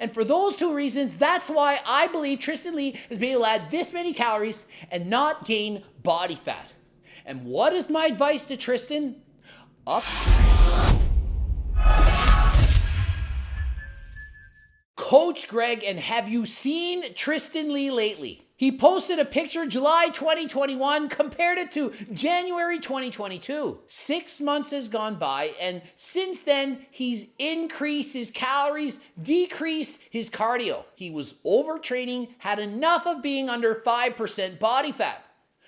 And for those two reasons, that's why I believe Tristyn Lee has been able to add this many calories and not gain body fat. And what is my advice to Tristyn? Up. Coach Greg, and have you seen Tristyn Lee lately? He posted a picture July 2021, compared it to January 2022. 6 months has gone by, and since then, he's increased his calories, decreased his cardio. He was overtraining, had enough of being under 5% body fat.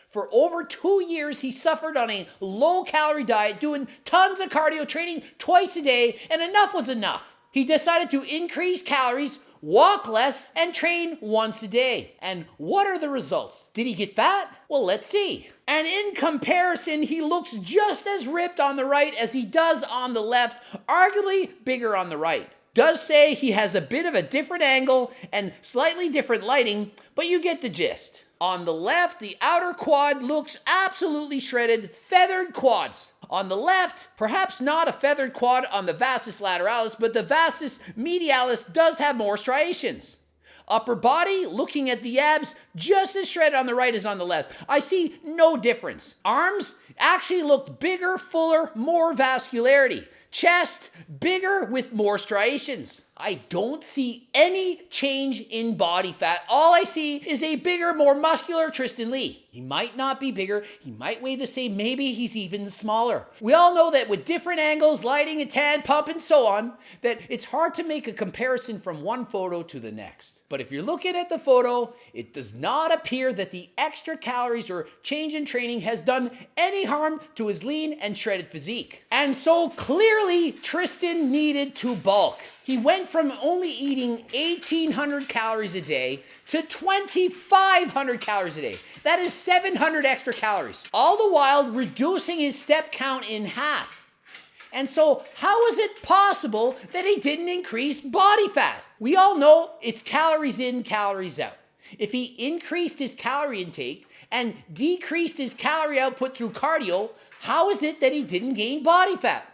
For over 2 years, he suffered on a low-calorie diet, doing tons of cardio, training twice a day, and enough was enough. He decided to increase calories, walk less, and train once a day. And what are the results? Did he get fat? Well, let's see. And in comparison, he looks just as ripped on the right as he does on the left, arguably bigger on the right. Does say he has a bit of a different angle and slightly different lighting, but you get the gist. On the left, the outer quad looks absolutely shredded, feathered quads. On the left, perhaps not a feathered quad on the vastus lateralis, but the vastus medialis does have more striations. Upper body, looking at the abs, just as shredded on the right as on the left. I see no difference. Arms actually look bigger, fuller, more vascularity. Chest, bigger with more striations. I don't see any change in body fat. All I see is a bigger, more muscular Tristyn Lee. He might not be bigger, he might weigh the same, maybe he's even smaller. We all know that with different angles, lighting, and tan, pump, and so on, that it's hard to make a comparison from one photo to the next. But if you're looking at the photo, it does not appear that the extra calories or change in training has done any harm to his lean and shredded physique. And so clearly, Tristyn needed to bulk. He went from only eating 1,800 calories a day to 2,500 calories a day. That is 700 extra calories, all the while reducing his step count in half. And so how is it possible that he didn't increase body fat? We all know it's calories in, calories out. If he increased his calorie intake and decreased his calorie output through cardio, how is it that he didn't gain body fat?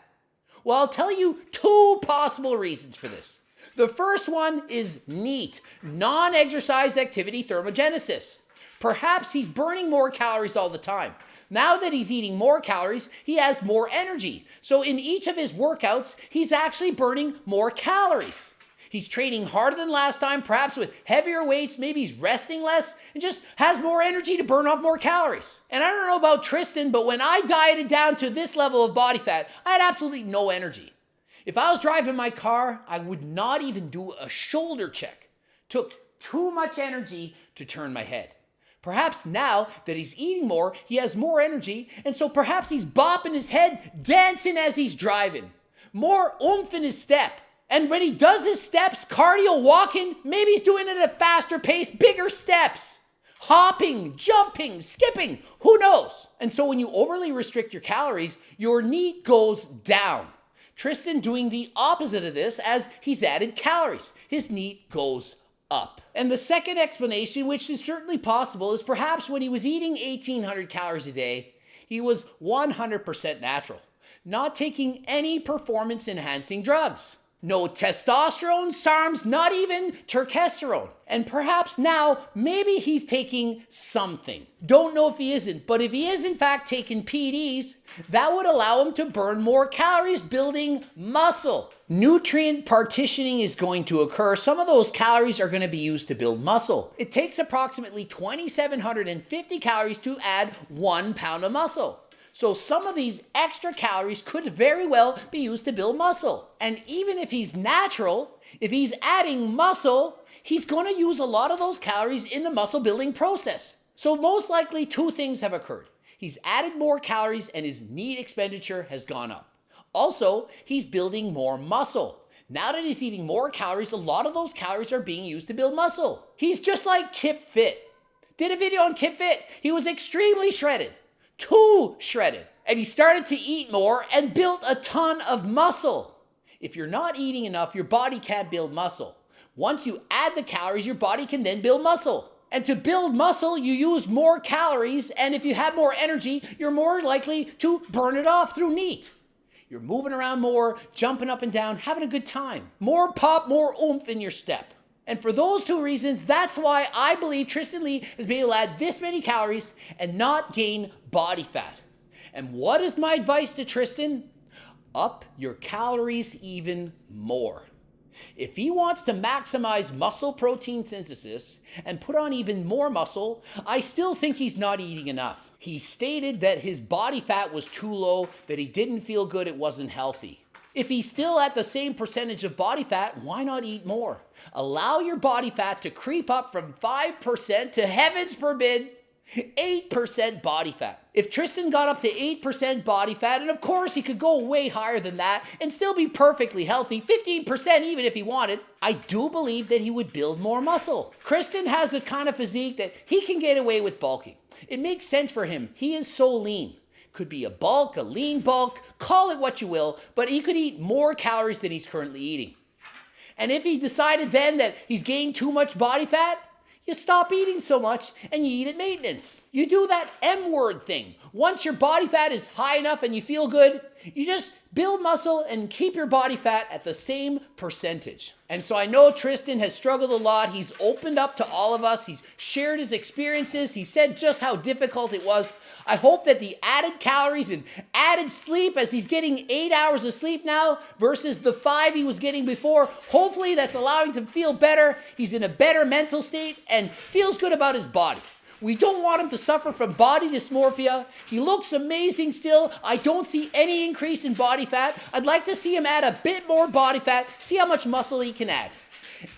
Well, I'll tell you two possible reasons for this. The first one is NEAT, non-exercise activity thermogenesis. Perhaps he's burning more calories all the time. Now that he's eating more calories, he has more energy. So in each of his workouts, he's actually burning more calories. He's training harder than last time, perhaps with heavier weights, maybe he's resting less, and just has more energy to burn off more calories. And I don't know about Tristyn, but when I dieted down to this level of body fat, I had absolutely no energy. If I was driving my car, I would not even do a shoulder check. Took too much energy to turn my head. Perhaps now that he's eating more, he has more energy, and so perhaps he's bopping his head, dancing as he's driving. More oomph in his step. And when he does his steps, cardio, walking, maybe he's doing it at a faster pace, bigger steps. Hopping, jumping, skipping, who knows? And so when you overly restrict your calories, your NEAT goes down. Tristyn doing the opposite of this as he's added calories. His NEAT goes up. And the second explanation, which is certainly possible, is perhaps when he was eating 1,800 calories a day, he was 100% natural, not taking any performance-enhancing drugs. No testosterone, SARMs, not even testosterone. And perhaps now, maybe he's taking something. Don't know if he isn't, but if he is in fact taking PEDs, that would allow him to burn more calories building muscle. Nutrient partitioning is going to occur. Some of those calories are going to be used to build muscle. It takes approximately 2,750 calories to add 1 pound of muscle. So some of these extra calories could very well be used to build muscle. And even if he's natural, if he's adding muscle, he's going to use a lot of those calories in the muscle building process. So most likely two things have occurred. He's added more calories and his NEAT expenditure has gone up. Also, he's building more muscle. Now that he's eating more calories, a lot of those calories are being used to build muscle. He's just like Kip Fit. Did a video on Kip Fit. He was extremely shredded. Too shredded. And he started to eat more and built a ton of muscle. If you're not eating enough, your body can't build muscle. Once you add the calories, your body can then build muscle. And to build muscle, you use more calories, and if you have more energy, you're more likely to burn it off through NEAT. You're moving around more, jumping up and down, having a good time. More pop, more oomph in your step. And for those two reasons, that's why I believe Tristyn Lee has been able to add this many calories and not gain body fat. And what is my advice to Tristyn? Up your calories even more. If he wants to maximize muscle protein synthesis and put on even more muscle, I still think he's not eating enough. He stated that his body fat was too low, that he didn't feel good, it wasn't healthy. If he's still at the same percentage of body fat, why not eat more? Allow your body fat to creep up from 5% to, heavens forbid, 8% body fat. If Tristyn got up to 8% body fat, and of course he could go way higher than that and still be perfectly healthy, 15% even if he wanted, I do believe that he would build more muscle. Tristyn has the kind of physique that he can get away with bulking. It makes sense for him. He is so lean. Could be a bulk, a lean bulk, call it what you will, but he could eat more calories than he's currently eating. And if he decided then that he's gained too much body fat, you stop eating so much and you eat at maintenance. You do that M word thing. Once your body fat is high enough and you feel good, you just build muscle and keep your body fat at the same percentage. And so I know Tristyn has struggled a lot. He's opened up to all of us. He's shared his experiences. He said just how difficult it was. I hope that the added calories and added sleep, as he's getting 8 hours of sleep now versus the 5 he was getting before, hopefully that's allowing him to feel better. He's in a better mental state and feels good about his body. We don't want him to suffer from body dysmorphia. He looks amazing still. I don't see any increase in body fat. I'd like to see him add a bit more body fat, see how much muscle he can add.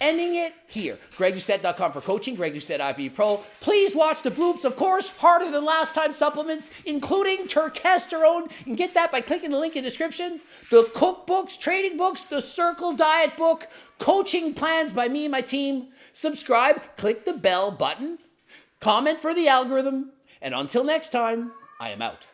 Ending it here. GregDoucette.com for coaching, Greg Doucette IB Pro. Please watch the bloops, of course, harder than last time supplements, including testosterone. You can get that by clicking the link in the description. The cookbooks, training books, the Circle Diet book, coaching plans by me and my team. Subscribe, click the bell button. Comment for the algorithm, and until next time, I am out.